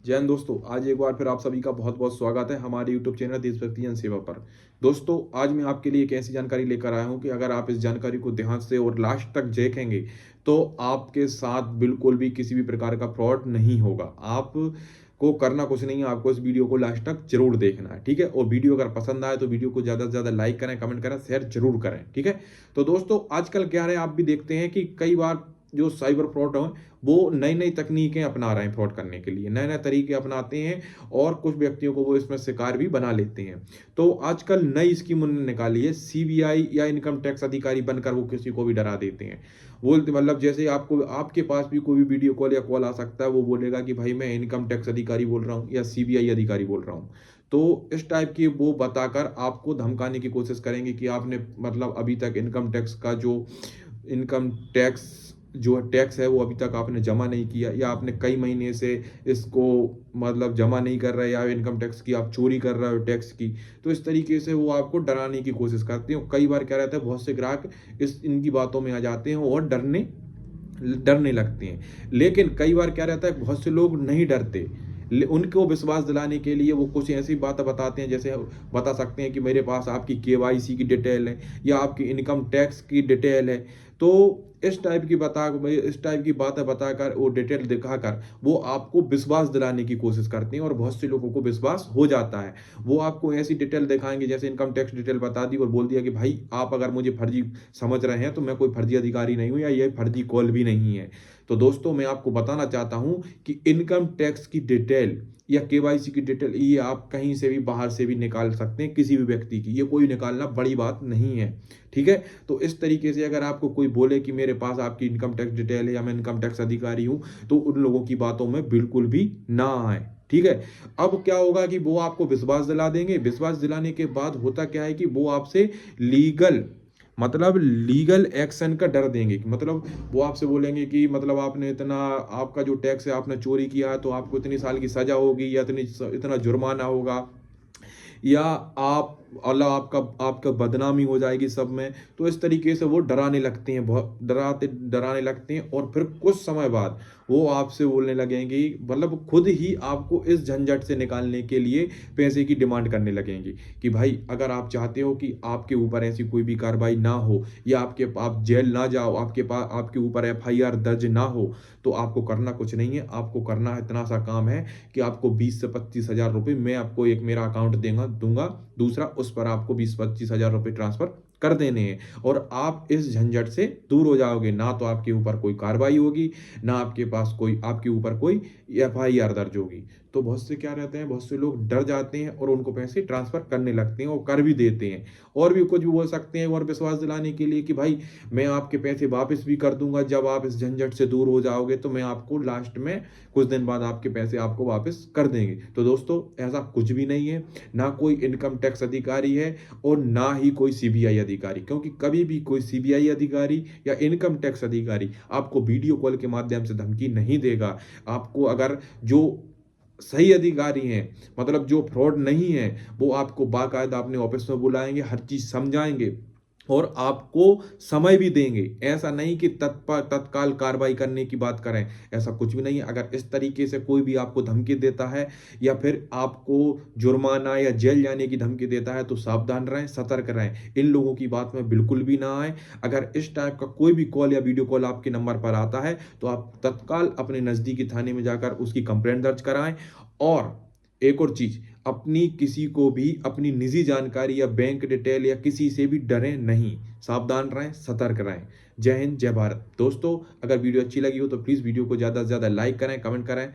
जय हिंद दोस्तों, आज एक बार फिर आप सभी का बहुत बहुत स्वागत है हमारे यूट्यूब चैनल देशभक्ति जन सेवा पर। दोस्तों, आज मैं आपके लिए एक ऐसी जानकारी लेकर आया हूं कि अगर आप इस जानकारी को ध्यान से और लास्ट तक देखेंगे तो आपके साथ बिल्कुल भी किसी भी प्रकार का फ्रॉड नहीं होगा। आप को करना कुछ नहीं है, आपको इस वीडियो को लास्ट तक जरूर देखना है, ठीक है। और वीडियो अगर पसंद आए तो वीडियो को ज़्यादा से ज़्यादा लाइक करें, कमेंट करें, शेयर जरूर करें, ठीक है। तो दोस्तों, आजकल क्या है, आप भी देखते हैं कि कई बार जो साइबर फ्रॉड है वो नई नई तकनीकें अपना रहे हैं फ्रॉड करने के लिए, नए नए तरीके अपनाते हैं और कुछ व्यक्तियों को वो इसमें शिकार भी बना लेते हैं। तो आजकल नई स्कीम उन्होंने निकाली है, सीबीआई या इनकम टैक्स अधिकारी बनकर वो किसी को भी डरा देते हैं। वो मतलब जैसे आपको आपके पास भी कोई भी वीडियो कॉल या कॉल आ सकता है, वो बोलेगा कि भाई मैं इनकम टैक्स अधिकारी बोल रहा हूँ या सीबीआई अधिकारी बोल रहा हूँ। तो इस टाइप की वो बताकर आपको धमकाने की कोशिश करेंगे कि आपने मतलब अभी तक इनकम टैक्स का जो इनकम टैक्स जो टैक्स है वो अभी तक आपने जमा नहीं किया, या आपने कई महीने से इसको मतलब जमा नहीं कर रहे, या इनकम टैक्स की आप चोरी कर रहे हो टैक्स की। तो इस तरीके से वो आपको डराने की कोशिश करते हैं। कई बार क्या रहता है, बहुत से ग्राहक इनकी बातों में आ जाते हैं और डरने डरने लगते हैं। लेकिन कई बार क्या रहता है, बहुत से लोग नहीं डरते, उनको विश्वास दिलाने के लिए वो कुछ ऐसी बातें बताते हैं, जैसे बता सकते हैं कि मेरे पास आपकी केवाईसी की डिटेल है या आपकी इनकम टैक्स की डिटेल है। तो इस टाइप की बातें बताकर, वो डिटेल दिखाकर वो आपको विश्वास दिलाने की कोशिश करते हैं और बहुत से लोगों को विश्वास हो जाता है। वो आपको ऐसी डिटेल दिखाएंगे, जैसे इनकम टैक्स डिटेल बता दी और बोल दिया कि भाई आप अगर मुझे फर्जी समझ रहे हैं तो मैं कोई फर्जी अधिकारी नहीं हूं, या ये फर्जी कॉल भी नहीं है। तो दोस्तों, मैं आपको बताना चाहता हूं कि इनकम टैक्स की डिटेल या केवाईसी की डिटेल ये आप कहीं से भी बाहर से भी निकाल सकते हैं, किसी भी व्यक्ति की, ये कोई निकालना बड़ी बात नहीं है, ठीक है। तो इस तरीके से अगर आपको कोई बोले कि मेरे पास आपकी इनकम टैक्स डिटेल है या मैं इनकम टैक्स अधिकारी हूं, तो उन लोगों की बातों में बिल्कुल भी ना आए, ठीक है। अब क्या होगा कि वो आपको विश्वास दिला देंगे। विश्वास दिलाने के बाद होता क्या है कि वो आपसे लीगल एक्शन का डर देंगे, कि मतलब वो आपसे बोलेंगे कि मतलब आपने इतना, आपका जो टैक्स है आपने चोरी किया है तो आपको इतनी साल की सजा होगी, या इतना जुर्माना होगा, या आप अल्लाह आपका आपका बदनामी हो जाएगी सब में। तो इस तरीके से वो डराने लगते हैं, बहुत डराने लगते हैं। और फिर कुछ समय बाद वो आपसे बोलने लगेंगे, मतलब खुद ही आपको इस झंझट से निकालने के लिए पैसे की डिमांड करने लगेंगे कि भाई अगर आप चाहते हो कि आपके ऊपर ऐसी कोई भी कार्रवाई ना हो, या आप जेल ना जाओ, आपके ऊपर एफआईआर दर्ज ना हो, तो आपको करना कुछ नहीं है। आपको करना इतना सा काम है कि आपको 20 से 25 हज़ार रुपये मैं आपको एक मेरा अकाउंट दूंगा, दूसरा उस पर आपको 20-25 हज़ार रुपये ट्रांसफर कर देने हैं, और आप इस झंझट से दूर हो जाओगे। ना तो आपके ऊपर कोई कार्रवाई होगी, ना आपके ऊपर कोई एफआईआर दर्ज होगी। तो बहुत से क्या रहते हैं, बहुत से लोग डर जाते हैं और उनको पैसे ट्रांसफर करने लगते हैं और कर भी देते हैं। और भी कुछ भी बोल सकते हैं और विश्वास दिलाने के लिए कि भाई मैं आपके पैसे वापस भी कर दूंगा, जब आप इस झंझट से दूर हो जाओगे तो मैं आपको लास्ट में कुछ दिन बाद आपके पैसे आपको वापस कर देंगे। तो दोस्तों, ऐसा कुछ भी नहीं है, ना कोई इनकम टैक्स अधिकारी है और ना ही कोई सीबीआई अधिकारी, क्योंकि कभी भी कोई सीबीआई अधिकारी या इनकम टैक्स अधिकारी आपको वीडियो कॉल के माध्यम से धमकी नहीं देगा। आपको अगर जो सही अधिकारी हैं, मतलब जो फ्रॉड नहीं है, वो आपको बाकायदा अपने ऑफिस में बुलाएंगे, हर चीज समझाएंगे और आपको समय भी देंगे। ऐसा नहीं कि तत्काल कार्रवाई करने की बात करें, ऐसा कुछ भी नहीं है। अगर इस तरीके से कोई भी आपको धमकी देता है या फिर आपको जुर्माना या जेल जाने की धमकी देता है, तो सावधान रहें, सतर्क रहें, इन लोगों की बात में बिल्कुल भी ना आए। अगर इस टाइप का कोई भी कॉल या वीडियो कॉल आपके नंबर पर आता है, तो आप तत्काल अपने नजदीकी थाने में जाकर उसकी कंप्लेंट दर्ज कराएं। और एक और चीज, अपनी किसी को भी अपनी निजी जानकारी या बैंक डिटेल या किसी से भी डरें नहीं, सावधान रहें, सतर्क रहें। जय हिंद, जय भारत। दोस्तों, अगर वीडियो अच्छी लगी हो तो प्लीज वीडियो को ज्यादा से ज्यादा लाइक करें, कमेंट करें।